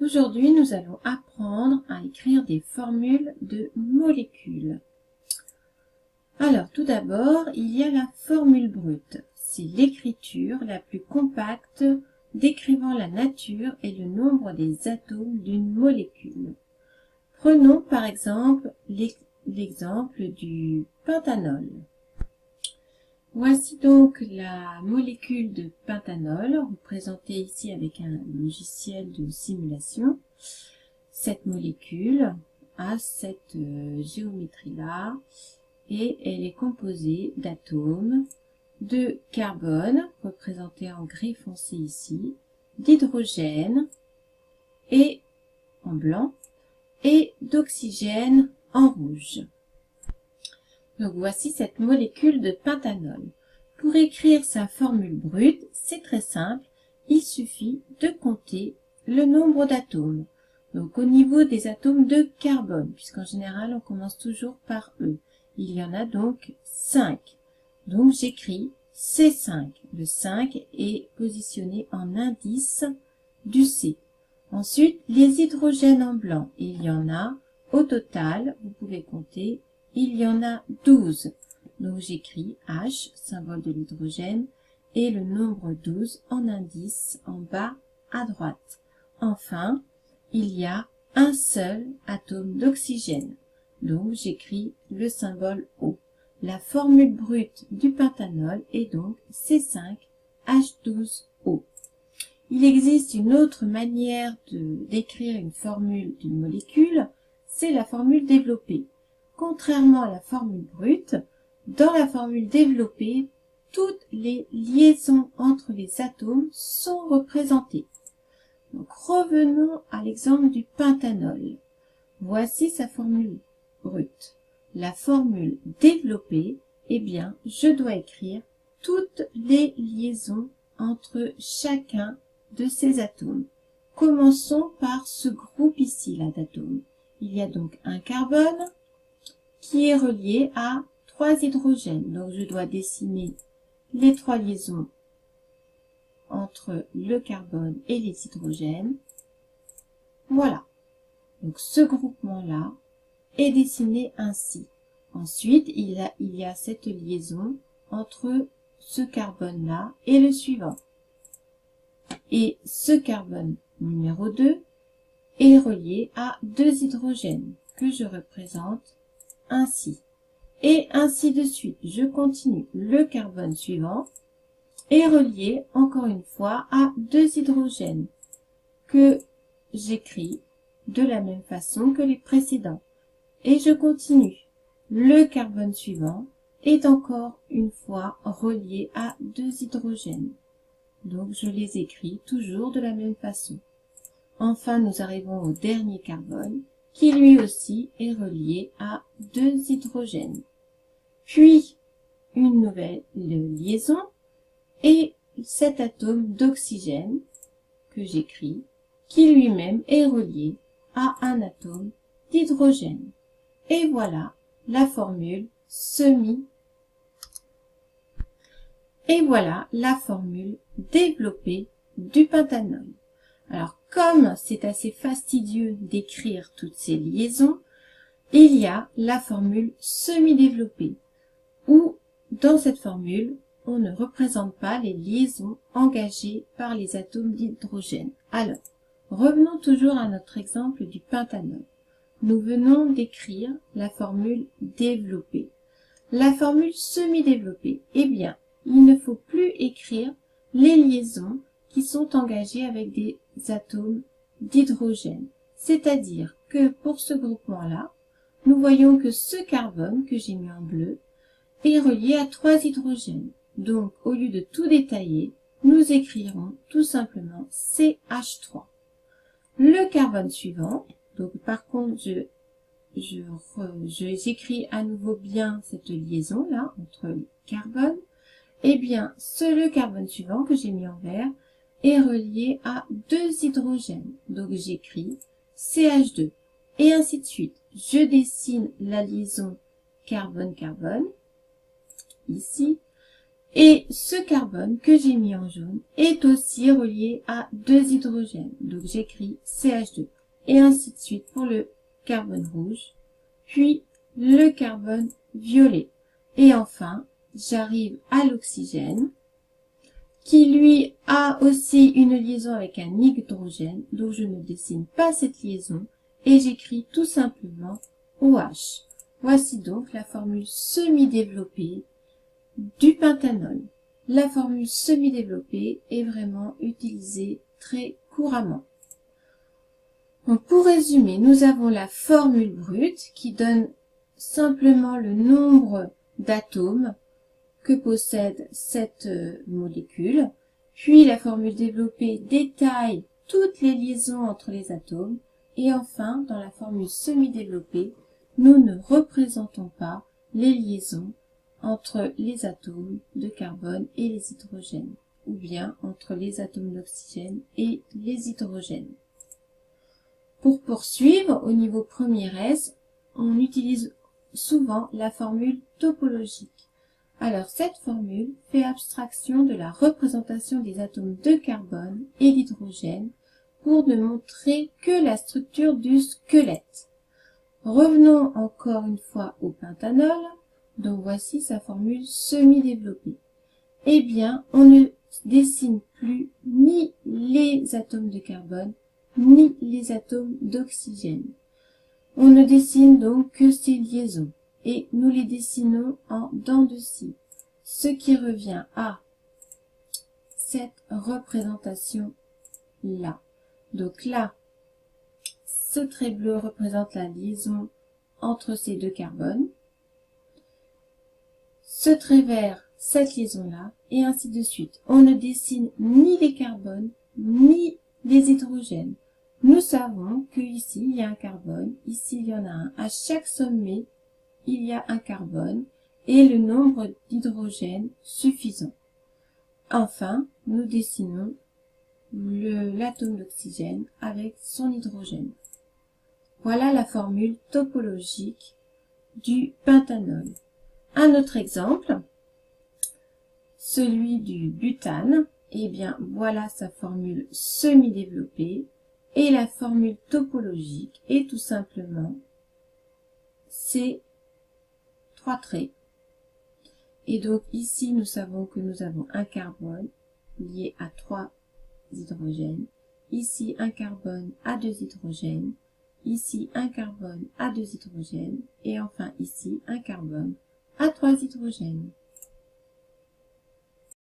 Aujourd'hui, nous allons apprendre à écrire des formules de molécules. Alors, tout d'abord, il y a la formule brute. C'est l'écriture la plus compacte décrivant la nature et le nombre des atomes d'une molécule. Prenons par exemple l'exemple du pentanol. Voici donc la molécule de pentanol, représentée ici avec un logiciel de simulation. Cette molécule a cette géométrie-là et elle est composée d'atomes de carbone, représenté en gris foncé ici, d'hydrogène et en blanc, et d'oxygène en rouge. Donc voici cette molécule de pentanol. Pour écrire sa formule brute, c'est très simple, il suffit de compter le nombre d'atomes. Donc au niveau des atomes de carbone, puisqu'en général on commence toujours par E. Il y en a donc 5. Donc j'écris C5. Le 5 est positionné en indice du C. Ensuite, les hydrogènes en blanc, il y en a au total, vous pouvez compter, il y en a 12. Donc j'écris H, symbole de l'hydrogène, et le nombre 12 en indice en bas à droite. Enfin, il y a un seul atome d'oxygène. Donc j'écris le symbole O. La formule brute du pentanol est donc C5H12O. Il existe une autre manière d'écrire une formule d'une molécule, c'est la formule développée. Contrairement à la formule brute, dans la formule développée, toutes les liaisons entre les atomes sont représentées. Donc revenons à l'exemple du pentanol. Voici sa formule brute. La formule développée, eh bien, je dois écrire toutes les liaisons entre chacun de ces atomes. Commençons par ce groupe ici là d'atomes. Il y a donc un carbone qui est relié à 3 hydrogènes. Donc je dois dessiner les 3 liaisons entre le carbone et les hydrogènes. Voilà. Donc ce groupement-là est dessiné ainsi. Ensuite, il y a cette liaison entre ce carbone-là et le suivant. Et ce carbone numéro 2 est relié à 2 hydrogènes que je représente ainsi. Et ainsi de suite. Je continue. Le carbone suivant est relié encore une fois à 2 hydrogènes que j'écris de la même façon que les précédents. Et je continue. Le carbone suivant est encore une fois relié à 2 hydrogènes. Donc je les écris toujours de la même façon. Enfin, nous arrivons au dernier carbone qui lui aussi est relié à 2 hydrogènes. Puis une nouvelle liaison et cet atome d'oxygène que j'écris qui lui-même est relié à un atome d'hydrogène. Et voilà la formule développée du pentanol. Alors, comme c'est assez fastidieux d'écrire toutes ces liaisons, il y a la formule semi-développée, où, dans cette formule, on ne représente pas les liaisons engagées par les atomes d'hydrogène. Alors, revenons toujours à notre exemple du pentanol. Nous venons d'écrire la formule développée. La formule semi-développée, eh bien, il ne faut plus écrire les liaisons qui sont engagées avec des atomes d'hydrogène. C'est-à-dire que pour ce groupement-là, nous voyons que ce carbone que j'ai mis en bleu est relié à 3 hydrogènes. Donc, au lieu de tout détailler, nous écrirons tout simplement CH3. Le carbone suivant, donc par contre, j'écris à nouveau bien cette liaison là entre les carbones. Eh bien, le carbone suivant que j'ai mis en vert est relié à 2 hydrogènes. Donc j'écris CH2 et ainsi de suite. Je dessine la liaison carbone-carbone ici Et ce carbone que j'ai mis en jaune est aussi relié à 2 hydrogènes. Donc j'écris CH2. Et ainsi de suite pour le carbone rouge, puis le carbone violet. Et enfin, j'arrive à l'oxygène, qui lui a aussi une liaison avec un hydrogène, donc je ne dessine pas cette liaison, et j'écris tout simplement OH. Voici donc la formule semi-développée du pentanol. La formule semi-développée est vraiment utilisée très couramment. Donc, pour résumer, nous avons la formule brute qui donne simplement le nombre d'atomes que possède cette molécule. Puis la formule développée détaille toutes les liaisons entre les atomes. Et enfin, dans la formule semi-développée, nous ne représentons pas les liaisons entre les atomes de carbone et les hydrogènes, ou bien entre les atomes d'oxygène et les hydrogènes. Pour poursuivre, au niveau premier S, on utilise souvent la formule topologique. Alors, cette formule fait abstraction de la représentation des atomes de carbone et d'hydrogène pour ne montrer que la structure du squelette. Revenons encore une fois au pentanol. Donc, voici sa formule semi-développée. Eh bien, on ne dessine plus ni les atomes de carbone, ni les atomes d'oxygène. On ne dessine donc que ces liaisons. Et nous les dessinons en dents de scie, ce qui revient à cette représentation-là. Donc là, ce trait bleu représente la liaison entre ces deux carbones, ce trait vert, cette liaison-là, et ainsi de suite. On ne dessine ni les carbones, ni les hydrogènes. Nous savons qu'ici, il y a un carbone, ici, il y en a un. À chaque sommet, il y a un carbone et le nombre d'hydrogènes suffisant. Enfin, nous dessinons l'atome d'oxygène avec son hydrogène. Voilà la formule topologique du pentanol. Un autre exemple, celui du butane. Eh bien, voilà sa formule semi-développée et la formule topologique est tout simplement ces 3 traits. Et donc ici, nous savons que nous avons un carbone lié à 3 hydrogènes. Ici, un carbone à 2 hydrogènes. Ici, un carbone à 2 hydrogènes. Et enfin, ici, un carbone à 3 hydrogènes.